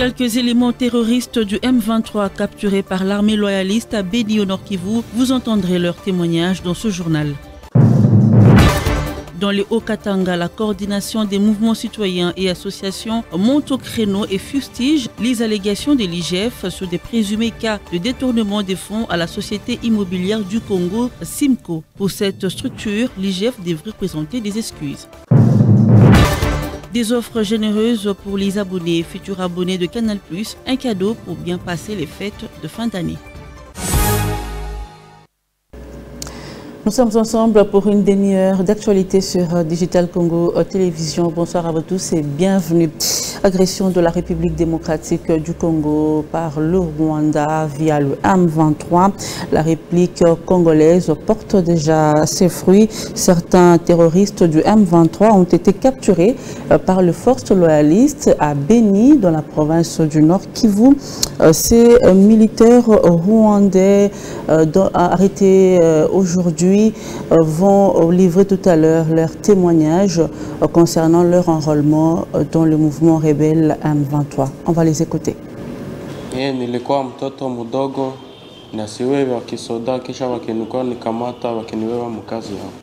Quelques éléments terroristes du M23 capturés par l'armée loyaliste à Béni au Nord Kivu. Vous entendrez leur témoignage dans ce journal. Dans les Hauts-Katanga, la coordination des mouvements citoyens et associations monte au créneau et fustige les allégations de l'IGF sur des présumés cas de détournement des fonds à la Société immobilière du Congo, SIMCO. Pour cette structure, l'IGF devrait présenter des excuses. Des offres généreuses pour les abonnés et futurs abonnés de Canal+, un cadeau pour bien passer les fêtes de fin d'année. Nous sommes ensemble pour une demi-heure d'actualité sur Digital Congo Télévision. Bonsoir à vous tous et bienvenue. Agression de la République démocratique du Congo par le Rwanda via le M23. La République congolaise porte déjà ses fruits. Certains terroristes du M23 ont été capturés par les forces loyalistes à Béni, dans la province du Nord Kivu. Ces militaires rwandais arrêtés aujourd'hui vont livrer tout à l'heure leur témoignage concernant leur enrôlement dans le mouvement rebelle M23. On va les écouter.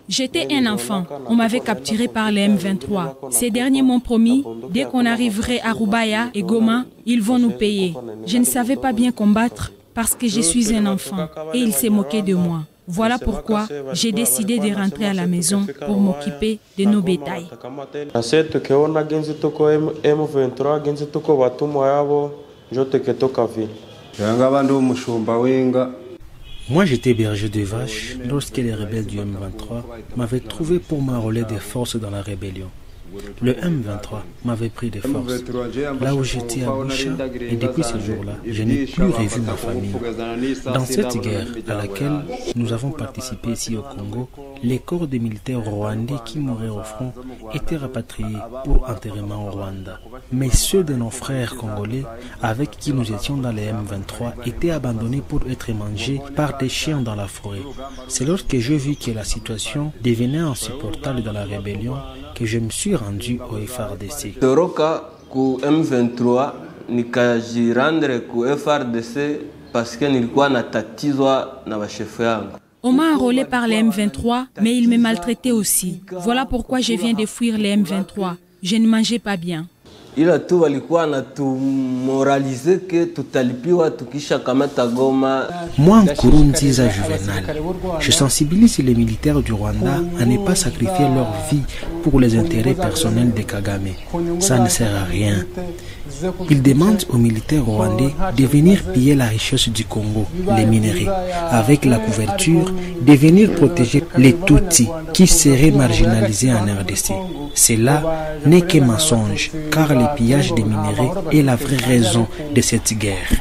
J'étais un enfant. On m'avait capturé par les M23. Ces derniers m'ont promis, dès qu'on arriverait à Rubaya et Goma, ils vont nous payer. Je ne savais pas bien combattre parce que je suis un enfant et ils s'est moqué de moi. Voilà pourquoi j'ai décidé de rentrer à la maison pour m'occuper de nos bétails. Moi, j'étais berger de vaches lorsque les rebelles du M23 m'avaient trouvé pour m'enrôler des forces dans la rébellion. Le M23 m'avait pris des forces, là où j'étais à Boucha, et depuis ce jour-là, je n'ai plus revu ma famille. Dans cette guerre à laquelle nous avons participé ici au Congo, les corps des militaires rwandais qui mouraient au front étaient rapatriés pour enterrement au Rwanda. Mais ceux de nos frères congolais avec qui nous étions dans les M23 étaient abandonnés pour être mangés par des chiens dans la forêt. C'est lorsque j'ai vu que la situation devenait insupportable dans la rébellion que je me suis rendu au FRDC. Toroka ku M23 nikajirandre ku FRDC parce que nilikuwa natatizwa na bashefu yangu. On m'a enrôlé par les M23, mais ils me maltraitaient aussi. Voilà pourquoi je viens de fuir les M23. Je ne mangeais pas bien. Ila tu walikuwa natumoralize que tutalipiwa tukisha kamata Goma. Moi, Nkurunziza Juvenal, je sensibilise les militaires du Rwanda à ne pas sacrifier leur vie pour les intérêts personnels de Kagame. Ça ne sert à rien. Ils demandent aux militaires rwandais de venir piller la richesse du Congo, les minerais, avec la couverture de venir protéger les Tutsis qui seraient marginalisés en RDC. Cela n'est que mensonge, car le pillage des minerais est la vraie raison de cette guerre.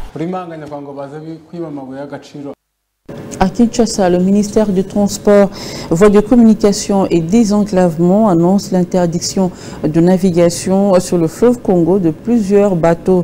À Kinshasa, le ministère du Transport, Voies de communication et désenclavement annonce l'interdiction de navigation sur le fleuve Congo de plusieurs bateaux,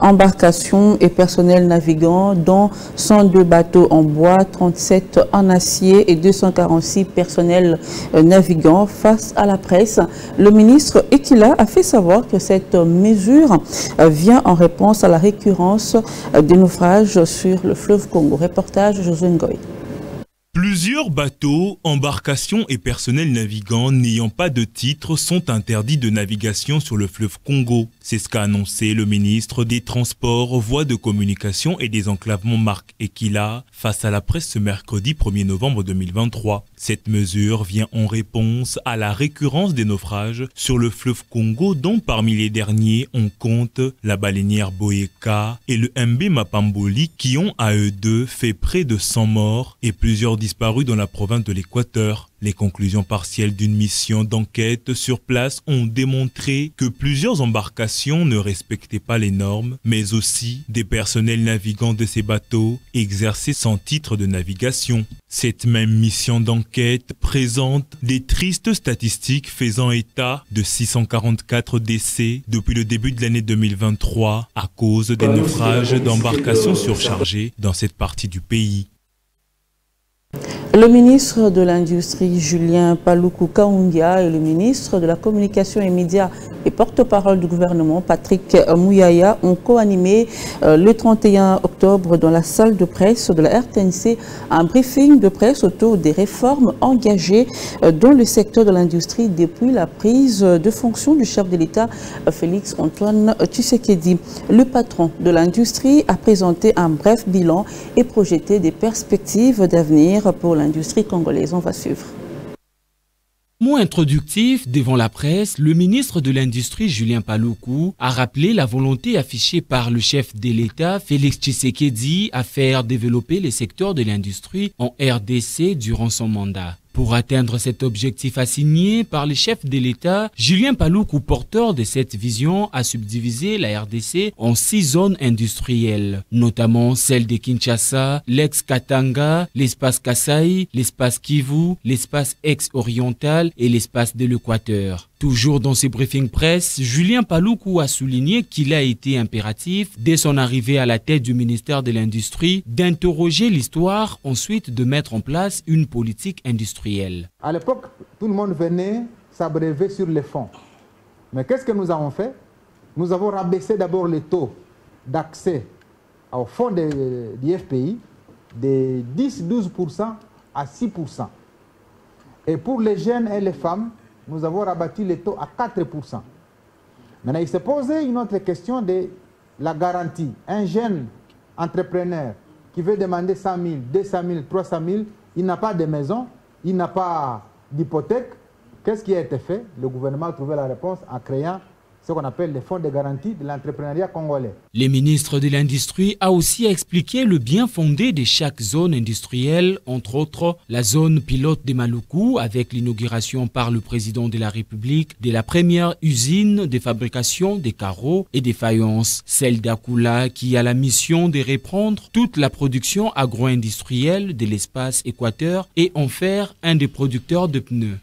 embarcations et personnels navigants, dont 102 bateaux en bois, 37 en acier et 246 personnels navigants. Face à la presse, le ministre Ekila a fait savoir que cette mesure vient en réponse à la récurrence des naufrages sur le fleuve Congo. Reportage Josué Ngoy. Plusieurs bateaux, embarcations et personnels navigants n'ayant pas de titre sont interdits de navigation sur le fleuve Congo. C'est ce qu'a annoncé le ministre des Transports, Voies de communication et désenclavement Marc Ekila face à la presse ce mercredi 1er novembre 2023. Cette mesure vient en réponse à la récurrence des naufrages sur le fleuve Congo, dont parmi les derniers on compte la baleinière Boyeka et le MB Mapamboli qui ont à eux deux fait près de 100 morts et plusieurs disparus dans la province de l'Équateur. Les conclusions partielles d'une mission d'enquête sur place ont démontré que plusieurs embarcations ne respectaient pas les normes, mais aussi des personnels navigants de ces bateaux exerçaient sans titre de navigation. Cette même mission d'enquête présente des tristes statistiques faisant état de 644 décès depuis le début de l'année 2023 à cause des naufrages d'embarcations surchargées dans cette partie du pays. Le ministre de l'Industrie, Julien Paluku Kaundia, et le ministre de la Communication et Médias et porte-parole du gouvernement, Patrick Mouyaya, ont co-animé le 31 octobre dans la salle de presse de la RTNC un briefing de presse autour des réformes engagées dans le secteur de l'industrie depuis la prise de fonction du chef de l'État, Félix Antoine Tshisekedi. Le patron de l'industrie a présenté un bref bilan et projeté des perspectives d'avenir pour l'industrie congolaise. On va suivre. Mot introductif devant la presse, le ministre de l'Industrie, Julien Paluku, a rappelé la volonté affichée par le chef de l'État, Félix Tshisekedi, à faire développer les secteurs de l'industrie en RDC durant son mandat. Pour atteindre cet objectif assigné par les chefs de l'État, Julien Paluku, porteur de cette vision, a subdivisé la RDC en 6 zones industrielles, notamment celle de Kinshasa, l'ex-Katanga, l'espace Kasai, l'espace Kivu, l'espace ex-oriental et l'espace de l'Équateur. Toujours dans ses briefings presse, Julien Paluku a souligné qu'il a été impératif, dès son arrivée à la tête du ministère de l'Industrie, d'interroger l'histoire, ensuite de mettre en place une politique industrielle. À l'époque, tout le monde venait s'abreuver sur les fonds. Mais qu'est-ce que nous avons fait? Nous avons rabaissé d'abord les taux d'accès au fonds du FPI de 10-12% à 6%. Et pour les jeunes et les femmes, nous avons rabattu les taux à 4%. Maintenant, il s'est posé une autre question de la garantie. Un jeune entrepreneur qui veut demander 100 000, 200 000, 300 000, il n'a pas de maison, il n'a pas d'hypothèque. Qu'est-ce qui a été fait? Le gouvernement a trouvé la réponse en créant ce qu'on appelle les fonds de garantie de l'entrepreneuriat congolais. Le ministre de l'Industrie a aussi expliqué le bien fondé de chaque zone industrielle, entre autres la zone pilote de Maluku, avec l'inauguration par le président de la République de la première usine de fabrication des carreaux et des faïences, celle d'Akula, qui a la mission de reprendre toute la production agro-industrielle de l'espace Équateur et en faire un des producteurs de pneus.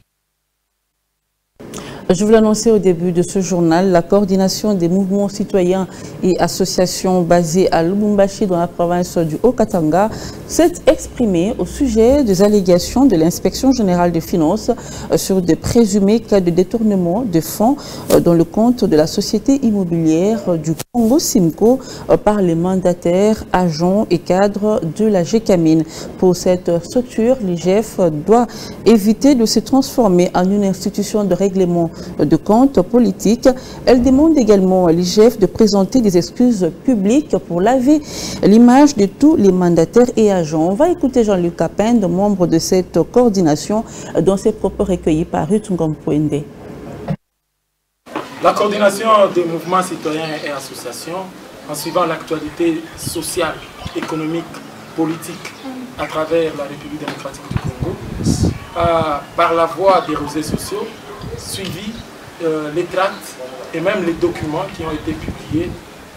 Je vous l'annonçais au début de ce journal, la coordination des mouvements citoyens et associations basées à Lubumbashi dans la province du Haut-Katanga s'est exprimée au sujet des allégations de l'inspection générale des finances sur des présumés cas de détournement de fonds dans le compte de la société immobilière du Congo Simco par les mandataires, agents et cadres de la GECAMIN. Pour cette structure, l'IGF doit éviter de se transformer en une institution de règlement de comptes politiques. Elle demande également à l'IGF de présenter des excuses publiques pour laver l'image de tous les mandataires et agents. On va écouter Jean-Luc Capin, membre de cette coordination, dans ses propos recueillis par Ruth Ngompoende. La coordination des mouvements citoyens et associations, en suivant l'actualité sociale, économique, politique à travers la République démocratique du Congo, par la voie des réseaux sociaux, suivi les tracts et même les documents qui ont été publiés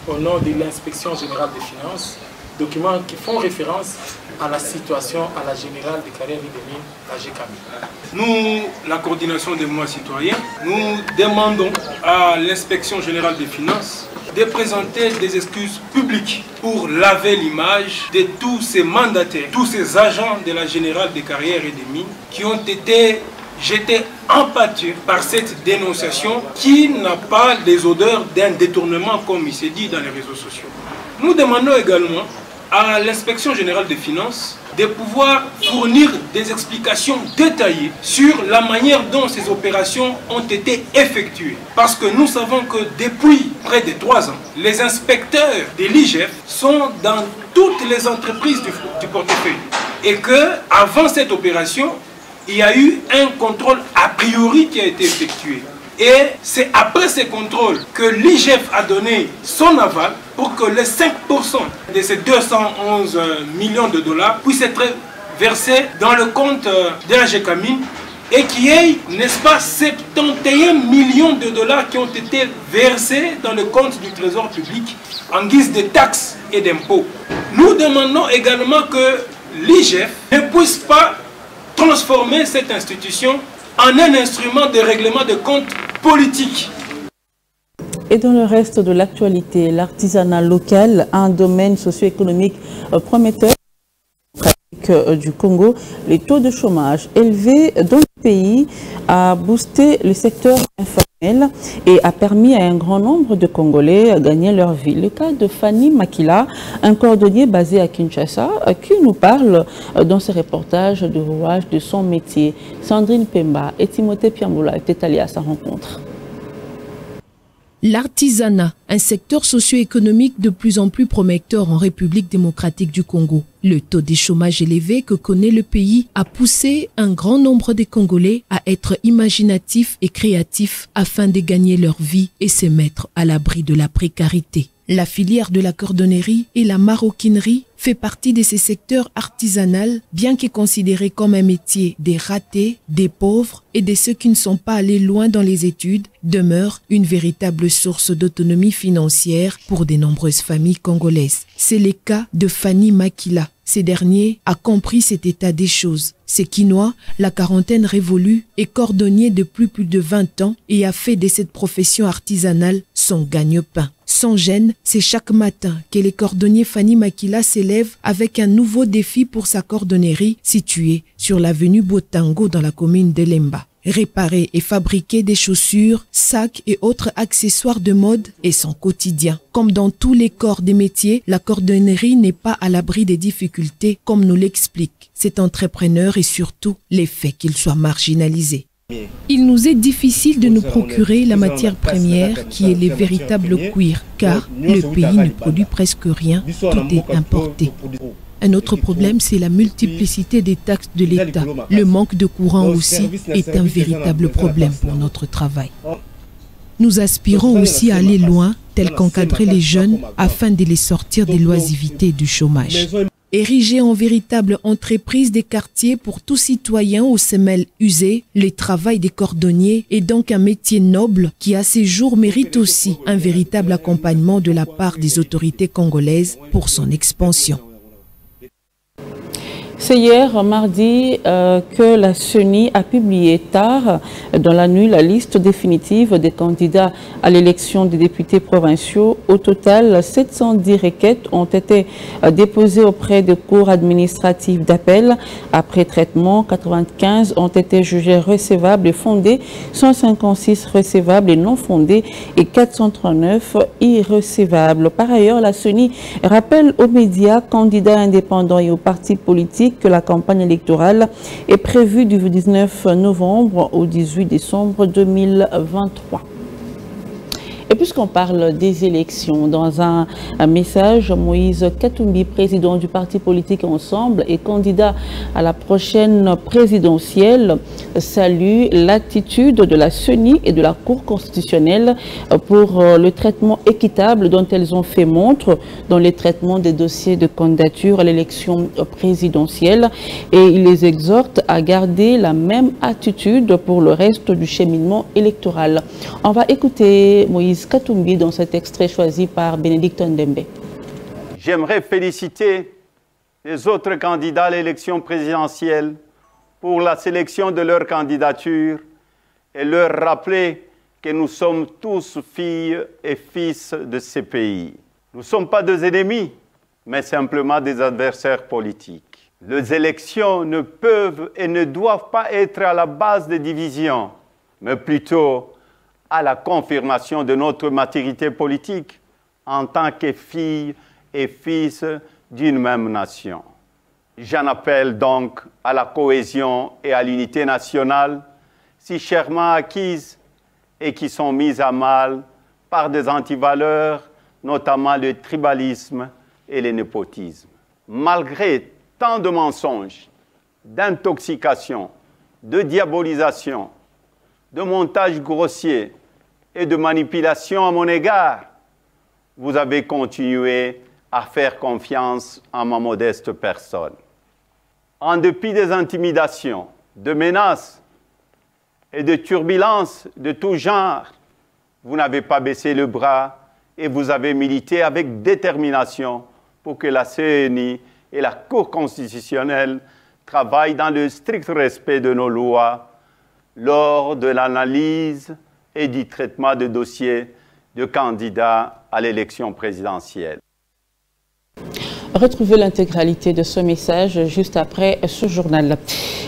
au nom de l'inspection générale des finances, documents qui font référence à la situation à la générale des carrières et des mines, la GECAMIN. Nous, la coordination des mouvements citoyens, nous demandons à l'inspection générale des finances de présenter des excuses publiques pour laver l'image de tous ces mandataires, tous ces agents de la générale des carrières et des mines qui ont été jetés en pâture par cette dénonciation qui n'a pas les odeurs d'un détournement comme il s'est dit dans les réseaux sociaux. Nous demandons également à l'inspection générale des finances de pouvoir fournir des explications détaillées sur la manière dont ces opérations ont été effectuées. Parce que nous savons que depuis près de 3 ans, les inspecteurs de l'IGF sont dans toutes les entreprises du portefeuille. Et qu'avant cette opération, il y a eu un contrôle a priori qui a été effectué. Et c'est après ces contrôles que l'IGF a donné son aval pour que les 5% de ces 211 millions de dollars puissent être versés dans le compte de la GECAMIN et qu'il y ait, n'est-ce pas, 71 millions de dollars qui ont été versés dans le compte du Trésor public en guise de taxes et d'impôts. Nous demandons également que l'IGF ne puisse pas transformer cette institution en un instrument de règlement de comptes politique. Et dans le reste de l'actualité, l'artisanat local, un domaine socio-économique prometteur du Congo, les taux de chômage élevés dans le pays a boosté le secteur informel et a permis à un grand nombre de Congolais de gagner leur vie. Le cas de Fanny Makila, un cordonnier basé à Kinshasa, qui nous parle dans ce reportage de rouage de son métier. Sandrine Pemba et Timothée Piamboula étaient allés à sa rencontre. L'artisanat, un secteur socio-économique de plus en plus prometteur en République démocratique du Congo. Le taux de chômage élevé que connaît le pays a poussé un grand nombre de Congolais à être imaginatifs et créatifs afin de gagner leur vie et se mettre à l'abri de la précarité. La filière de la cordonnerie et la maroquinerie fait partie de ces secteurs artisanaux, bien que considérés comme un métier des ratés, des pauvres et de ceux qui ne sont pas allés loin dans les études, demeure une véritable source d'autonomie financière pour de nombreuses familles congolaises. C'est le cas de Fanny Makila. Ces derniers a compris cet état des choses. Ce Quinois, la quarantaine révolue, est cordonnier depuis plus de 20 ans et a fait de cette profession artisanale son gagne-pain. Sans gêne, c'est chaque matin que le cordonnier Fanny Makila s'élève avec un nouveau défi pour sa cordonnerie située sur l'avenue Botango dans la commune d'Elemba. Réparer et fabriquer des chaussures, sacs et autres accessoires de mode est son quotidien. Comme dans tous les corps des métiers, la cordonnerie n'est pas à l'abri des difficultés, comme nous l'explique cet entrepreneur et surtout les faits qu'il soit marginalisé. Il nous est difficile de nous procurer la matière première qui est les véritables cuirs, car le pays ne produit presque rien, tout est importé. Un autre problème, c'est la multiplicité des taxes de l'État. Le manque de courant aussi est un véritable problème pour notre travail. Nous aspirons aussi à aller loin, tel qu'encadrer les jeunes afin de les sortir des loisivités et du chômage. Érigé en véritable entreprise des quartiers pour tout citoyen aux semelles usées, le travail des cordonniers est donc un métier noble qui à ces jours mérite aussi un véritable accompagnement de la part des autorités congolaises pour son expansion. C'est hier, mardi, que la CENI a publié tard dans la nuit la liste définitive des candidats à l'élection des députés provinciaux. Au total, 710 requêtes ont été déposées auprès des cours administratives d'appel. Après traitement, 95 ont été jugées recevables et fondées, 156 recevables et non fondées et 439 irrecevables. Par ailleurs, la CENI rappelle aux médias, candidats indépendants et aux partis politiques que la campagne électorale est prévue du 19 novembre au 18 décembre 2023. Et puisqu'on parle des élections, dans un message, Moïse Katumbi, président du parti politique Ensemble et candidat à la prochaine présidentielle, salue l'attitude de la CENI et de la Cour constitutionnelle pour le traitement équitable dont elles ont fait montre dans les traitements des dossiers de candidature à l'élection présidentielle. Et il les exhorte à garder la même attitude pour le reste du cheminement électoral. On va écouter Moïse Katumbi dans cet extrait choisi par Bénédicte Ndembe. J'aimerais féliciter les autres candidats à l'élection présidentielle pour la sélection de leur candidature et leur rappeler que nous sommes tous filles et fils de ces pays. Nous ne sommes pas des ennemis, mais simplement des adversaires politiques. Les élections ne peuvent et ne doivent pas être à la base des divisions, mais plutôt à la confirmation de notre maturité politique en tant que filles et fils d'une même nation. J'en appelle donc à la cohésion et à l'unité nationale, si chèrement acquises et qui sont mises à mal par des antivaleurs, notamment le tribalisme et le népotisme. Malgré tant de mensonges, d'intoxication, de diabolisation, de montages grossiers et de manipulation à mon égard, vous avez continué à faire confiance en ma modeste personne. En dépit des intimidations, de menaces et de turbulences de tout genre, vous n'avez pas baissé le bras et vous avez milité avec détermination pour que la CENI et la Cour constitutionnelle travaillent dans le strict respect de nos lois lors de l'analyse et du traitement de dossiers de candidats à l'élection présidentielle. Retrouvez l'intégralité de ce message juste après ce journal.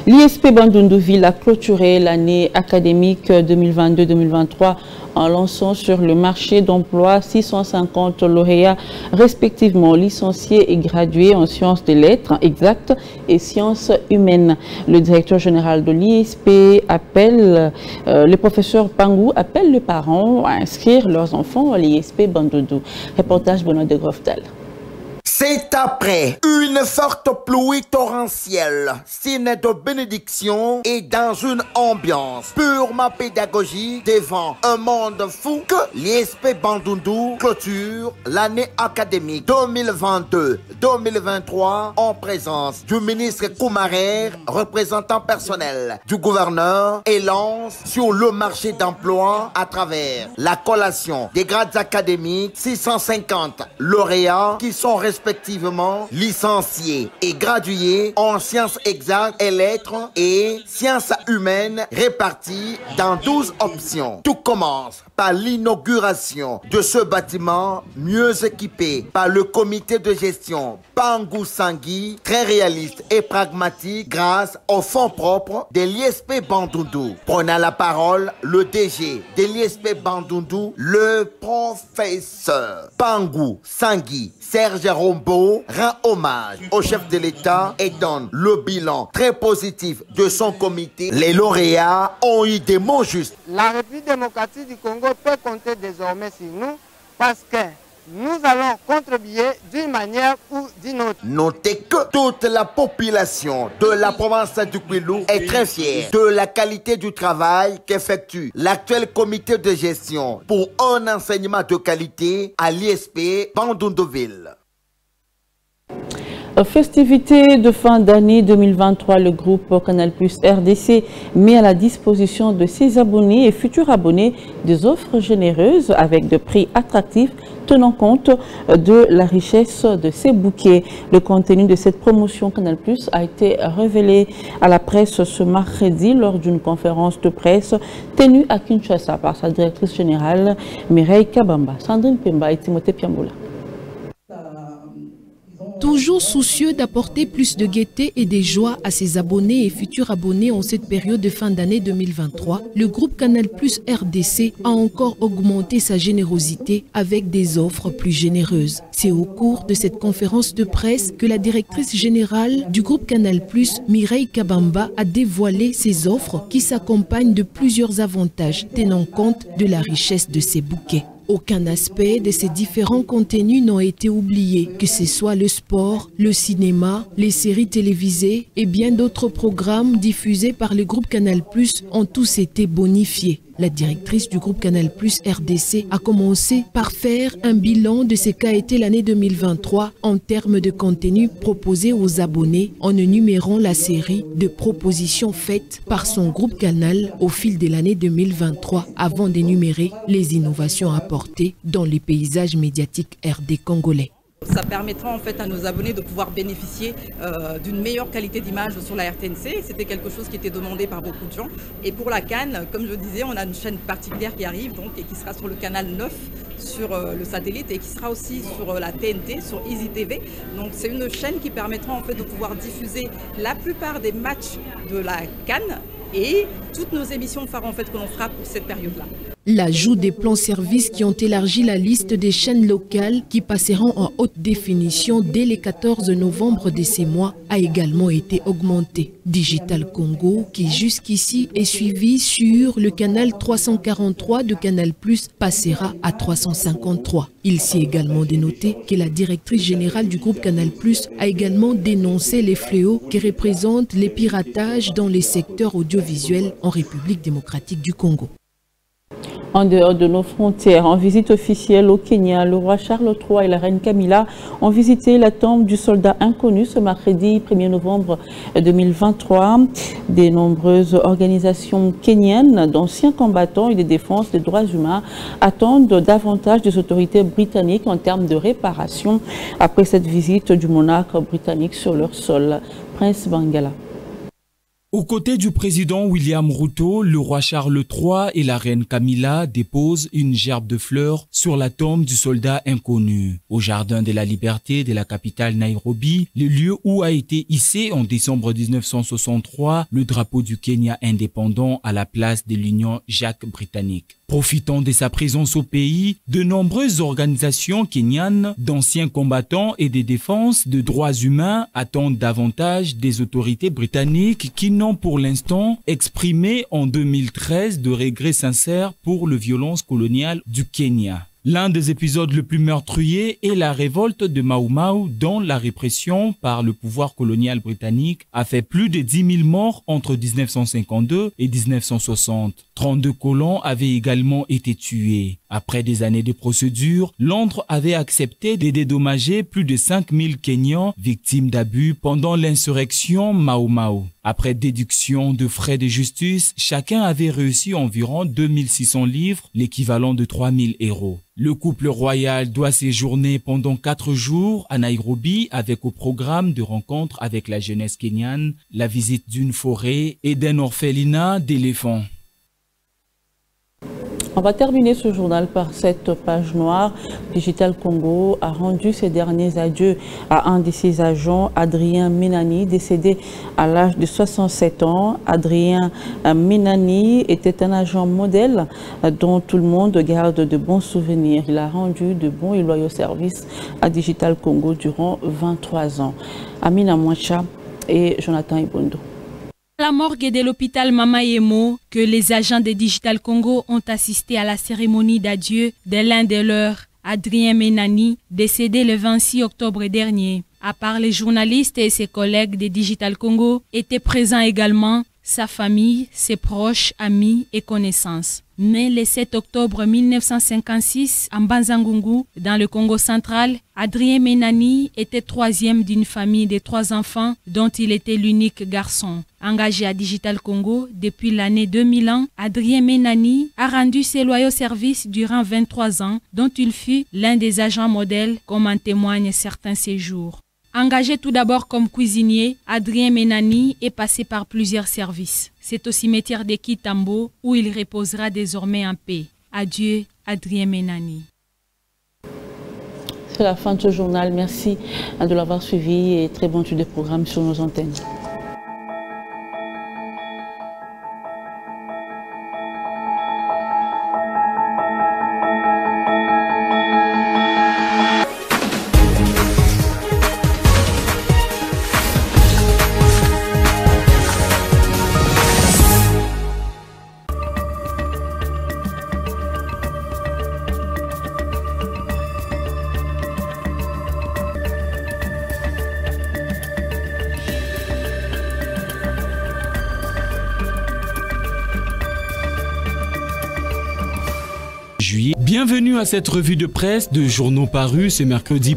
L'ISP Bandundu-Ville a clôturé l'année académique 2022-2023 en lançant sur le marché d'emploi 650 lauréats respectivement licenciés et gradués en sciences des lettres exactes et sciences humaines. Le directeur général de l'ISP appelle, le professeur Pangou appelle les parents à inscrire leurs enfants à l'ISP Bandundu. Reportage Benoît de Groftal. C'est après une forte pluie torrentielle, signe de bénédiction et dans une ambiance purement pédagogique devant un monde fou que l'ISP Bandundu clôture l'année académique 2022-2023 en présence du ministre Koumarer, représentant personnel du gouverneur, et lance sur le marché d'emploi à travers la collation des grades académiques 650 lauréats qui sont respectivement licenciés et gradués en sciences exactes et lettres et sciences humaines répartis dans 12 options. Tout commence par l'inauguration de ce bâtiment mieux équipé par le comité de gestion Pangou Sangui, très réaliste et pragmatique grâce aux fonds propres de l'ISP Bandundu. Prenant la parole, le DG de l'ISP Bandundu, le professeur Pangou Sangui Serge Rombo, rend hommage au chef de l'État et donne le bilan très positif de son comité. Les lauréats ont eu des mots justes. La République démocratique du Congo peut compter désormais sur nous parce que nous allons contribuer d'une manière ou d'une autre. Notez que toute la population de la province du Kwilu est très fière de la qualité du travail qu'effectue l'actuel comité de gestion pour un enseignement de qualité à l'ISP Bandundu-Ville. Festivités de fin d'année 2023, le groupe Canal+ RDC met à la disposition de ses abonnés et futurs abonnés des offres généreuses avec des prix attractifs tenant compte de la richesse de ses bouquets. Le contenu de cette promotion Canal+ a été révélé à la presse ce mercredi lors d'une conférence de presse tenue à Kinshasa par sa directrice générale Mireille Kabamba, Sandrine Pemba et Timothée Piamboula. Toujours soucieux d'apporter plus de gaieté et de joie à ses abonnés et futurs abonnés en cette période de fin d'année 2023, le groupe Canal+ RDC a encore augmenté sa générosité avec des offres plus généreuses. C'est au cours de cette conférence de presse que la directrice générale du groupe Canal+, Mireille Kabamba, a dévoilé ses offres qui s'accompagnent de plusieurs avantages tenant compte de la richesse de ses bouquets. Aucun aspect de ces différents contenus n'a été oublié, que ce soit le sport, le cinéma, les séries télévisées et bien d'autres programmes diffusés par le groupe Canal+ ont tous été bonifiés. La directrice du groupe Canal+ RDC a commencé par faire un bilan de ce qu'a été l'année 2023 en termes de contenu proposé aux abonnés en énumérant la série de propositions faites par son groupe Canal au fil de l'année 2023 avant d'énumérer les innovations apportées dans les paysages médiatiques RD congolais. Ça permettra en fait à nos abonnés de pouvoir bénéficier d'une meilleure qualité d'image sur la RTNC. C'était quelque chose qui était demandé par beaucoup de gens. Et pour la CAN, comme je disais, on a une chaîne particulière qui arrive donc, et qui sera sur le canal 9 sur le satellite et qui sera aussi sur la TNT, sur Easy TV. Donc c'est une chaîne qui permettra en fait de pouvoir diffuser la plupart des matchs de la CAN et toutes nos émissions phares en fait que l'on fera pour cette période-là. L'ajout des plans services qui ont élargi la liste des chaînes locales qui passeront en haute définition dès le 14 novembre de ces mois a également été augmenté. Digital Congo, qui jusqu'ici est suivi sur le canal 343 de Canal+, passera à 353. Il s'y est également dénoté que la directrice générale du groupe Canal+ a également dénoncé les fléaux qui représentent les piratages dans les secteurs audiovisuels en République démocratique du Congo. En dehors de nos frontières, en visite officielle au Kenya, le roi Charles III et la reine Camilla ont visité la tombe du soldat inconnu ce mercredi 1er novembre 2023. De nombreuses organisations kenyanes d'anciens combattants et de défense des droits humains attendent davantage des autorités britanniques en termes de réparation après cette visite du monarque britannique sur leur sol. Prince Bangala. Aux côtés du président William Ruto, le roi Charles III et la reine Camilla déposent une gerbe de fleurs sur la tombe du soldat inconnu. Au Jardin de la Liberté de la capitale Nairobi, le lieu où a été hissé en décembre 1963 le drapeau du Kenya indépendant à la place de l'Union Jacques-Britannique. Profitant de sa présence au pays, de nombreuses organisations kenyanes d'anciens combattants et de défense de droits humains attendent davantage des autorités britanniques qui n'ont pour l'instant exprimé en 2013 de regrets sincères pour les violences coloniales du Kenya. L'un des épisodes les plus meurtriers est la révolte de Mau Mau, dont la répression par le pouvoir colonial britannique a fait plus de 10 000 morts entre 1952 et 1960. 32 colons avaient également été tués. Après des années de procédure, Londres avait accepté de dédommager plus de 5 000 Kenyans victimes d'abus pendant l'insurrection Mau Mau. Après déduction de frais de justice, chacun avait reçu environ 2600 livres, l'équivalent de 3 000 €. Le couple royal doit séjourner pendant 4 jours à Nairobi avec au programme de rencontres avec la jeunesse kenyane, la visite d'une forêt et d'un orphelinat d'éléphants. On va terminer ce journal par cette page noire. Digital Congo a rendu ses derniers adieux à un de ses agents, Adrien Menani, décédé à l'âge de 67 ans. Adrien Menani était un agent modèle dont tout le monde garde de bons souvenirs. Il a rendu de bons et loyaux services à Digital Congo durant 23 ans. Amina Mouacha et Jonathan Ibondo. À la morgue de l'hôpital Mama Yemo, que les agents de Digital Congo ont assisté à la cérémonie d'adieu de l'un de leurs, Adrien Menani, décédé le 26 octobre dernier. À part les journalistes et ses collègues de Digital Congo, étaient présents également sa famille, ses proches, amis et connaissances. Né le 7 octobre 1956 à Mbanza-Ngungu, dans le Congo central, Adrien Menani était troisième d'une famille de 3 enfants dont il était l'unique garçon. Engagé à Digital Congo depuis l'année 2001, Adrien Menani a rendu ses loyaux services durant 23 ans, dont il fut l'un des agents modèles, comme en témoignent certains séjours. Engagé tout d'abord comme cuisinier, Adrien Menani est passé par plusieurs services. C'est au cimetière de Kitambo où il reposera désormais en paix. Adieu, Adrien Menani. C'est la fin de ce journal. Merci de l'avoir suivi et très bon suite de programme sur nos antennes. Bienvenue à cette revue de presse de journaux parus ce mercredi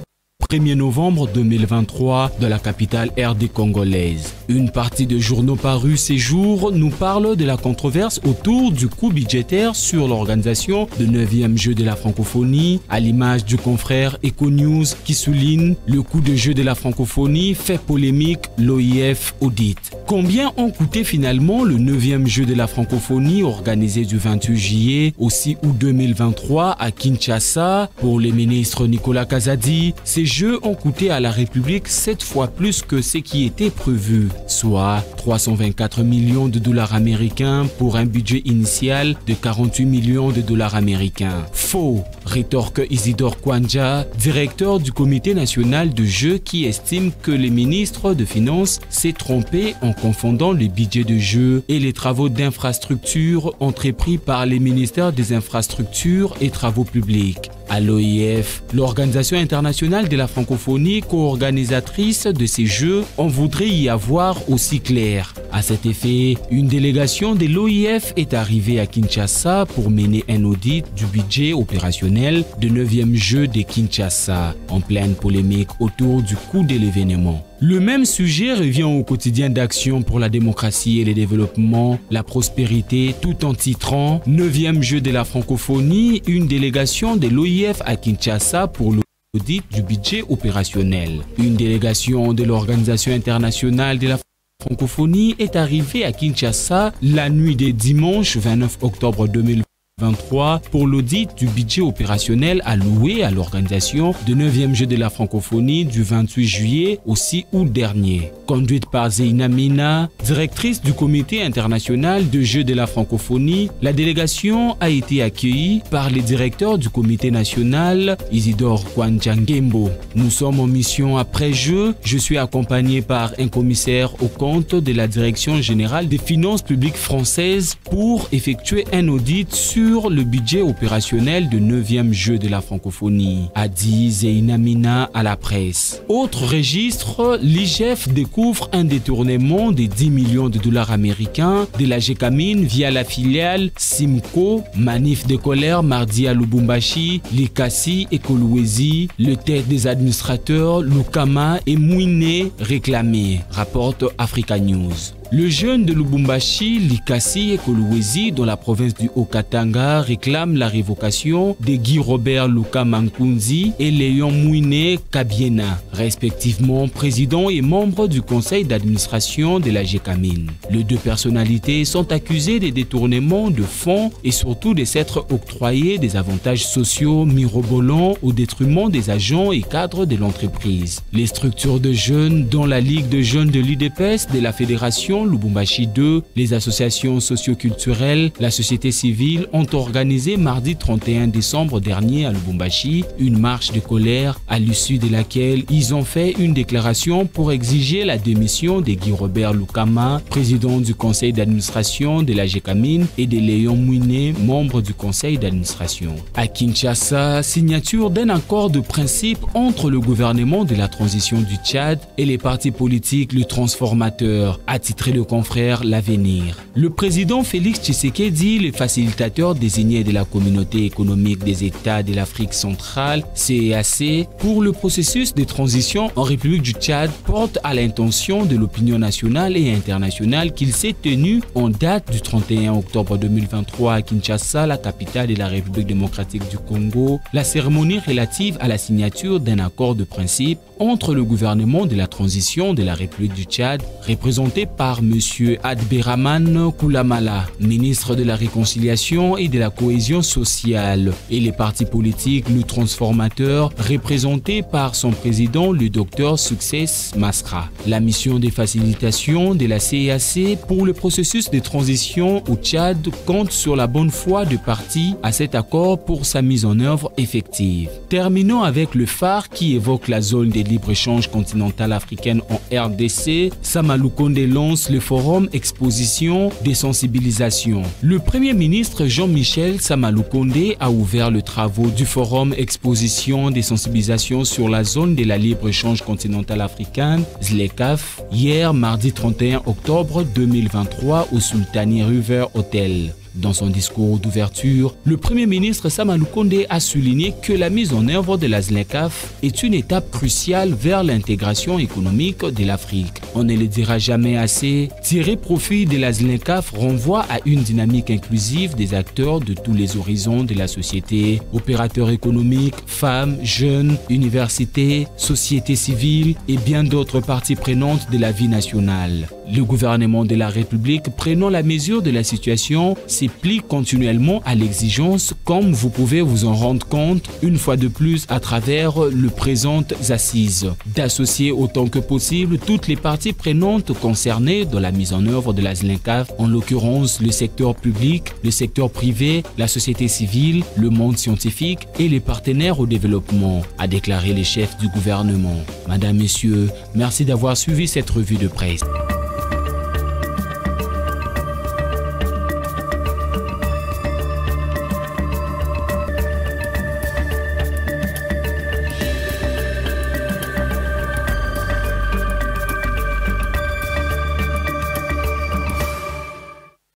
1er novembre 2023 de la capitale RD congolaise. Une partie de journaux parus ces jours nous parle de la controverse autour du coût budgétaire sur l'organisation de 9e Jeux de la francophonie, à l'image du confrère Econews qui souligne le coût de Jeux de la francophonie fait polémique, l'OIF audite. Combien ont coûté finalement le 9e Jeu de la francophonie organisé du 28 juillet au 6 août 2023 à Kinshasa? Pour le ministre Nicolas Kazadi, ces Jeux ont coûté à la République 7 fois plus que ce qui était prévu, soit 324 millions de dollars américains pour un budget initial de 48 millions de dollars américains. Faux, rétorque Isidore Kwanja, directeur du Comité national de Jeux, qui estime que le ministre de Finances s'est trompé en confondant le budget de Jeux et les travaux d'infrastructure entrepris par les ministères des Infrastructures et Travaux publics. À l'OIF, l'Organisation internationale de la francophonie, co-organisatrice de ces Jeux, on voudrait y avoir aussi clair. À cet effet, une délégation de l'OIF est arrivée à Kinshasa pour mener un audit du budget opérationnel de 9e Jeux de Kinshasa, en pleine polémique autour du coût de l'événement. Le même sujet revient au quotidien d'Action pour la démocratie et le développement, la prospérité, tout en titrant 9e Jeux de la francophonie, une délégation de l'OIF à Kinshasa pour l'audit du budget opérationnel. Une délégation de l'Organisation internationale de la francophonie est arrivé à Kinshasa la nuit des dimanche 29 octobre 2023 pour l'audit du budget opérationnel alloué à l'organisation du 9e Jeu de la francophonie du 28 juillet au 6 août dernier. Conduite par Zeina Mina, directrice du comité international de Jeux de la francophonie, la délégation a été accueillie par les directeurs du comité national, Isidore Kwanjangembo. Nous sommes en mission après-jeu. Je suis accompagné par un commissaire au compte de la Direction générale des finances publiques françaises pour effectuer un audit sur le budget opérationnel du 9e Jeu de la francophonie, a dit Zeina Mina à la presse. Autre registre, l'IGF découvre un détournement de 10 millions de dollars américains de la GECAMIN via la filiale Simco. Manif de colère mardi à Lubumbashi, Likasi et Kolwezi, le tête des administrateurs Lukama et Mouine réclamés, rapporte Africa News. Le jeune de Lubumbashi, Likasi et Kolwezi, dans la province du Haut-Katanga, réclame la révocation de Guy Robert Lukama Nkunzi et Léon Mouine Kabiena, respectivement président et membre du conseil d'administration de la GECAMIN. Les deux personnalités sont accusées de détournement de fonds et surtout de s'être octroyés des avantages sociaux mirobolants au détriment des agents et cadres de l'entreprise. Les structures de jeunes, dont la Ligue de jeunes de l'UDPS de la Fédération Lubumbashi 2, les associations socioculturelles, la société civile ont organisé mardi 31 décembre dernier à Lubumbashi une marche de colère à l'issue de laquelle ils ont fait une déclaration pour exiger la démission de Guy Robert Lukama, président du conseil d'administration de la GECAMIN, et de Léon Mouine, membre du conseil d'administration. À Kinshasa, signature d'un accord de principe entre le gouvernement de la transition du Tchad et les partis politiques Le Transformateur, a titré le confrère L'Avenir. Le président Félix Tshisekedi, le facilitateur désigné de la communauté économique des États de l'Afrique centrale, CEAC, pour le processus de transition en République du Tchad, porte à l'intention de l'opinion nationale et internationale qu'il s'est tenu en date du 31 octobre 2023 à Kinshasa, la capitale de la République démocratique du Congo, la cérémonie relative à la signature d'un accord de principe entre le gouvernement de la transition de la République du Tchad, représenté par M. Adberaman Koulamala, ministre de la Réconciliation et de la Cohésion sociale, et les partis politiques Le Transformateur, représentés par son président, le Dr Success Masra. La mission de facilitation de la CEAC pour le processus de transition au Tchad compte sur la bonne foi de partis à cet accord pour sa mise en œuvre effective. Terminons avec le phare qui évoque la zone de libre-échange continentale africaine en RDC. Sama Lukonde lance le forum exposition des sensibilisations. Le Premier ministre Jean-Michel Sama Lukonde a ouvert les travaux du forum exposition des sensibilisations sur la zone de la libre-échange continentale africaine, ZLECAf, hier mardi 31 octobre 2023 au Sultani River Hotel. Dans son discours d'ouverture, le Premier ministre Sama Lukonde a souligné que la mise en œuvre de la ZLECAf est une étape cruciale vers l'intégration économique de l'Afrique. On ne le dira jamais assez, tirer profit de la ZLECAf renvoie à une dynamique inclusive des acteurs de tous les horizons de la société, opérateurs économiques, femmes, jeunes, universités, société civile et bien d'autres parties prenantes de la vie nationale. Le gouvernement de la République, prenant la mesure de la situation, se plie continuellement à l'exigence, comme vous pouvez vous en rendre compte une fois de plus à travers le présentes assises, d'associer autant que possible toutes les parties prenantes concernées dans la mise en œuvre de la ZLECAf, en l'occurrence le secteur public, le secteur privé, la société civile, le monde scientifique et les partenaires au développement, a déclaré le chef du gouvernement. Madame, Messieurs, merci d'avoir suivi cette revue de presse.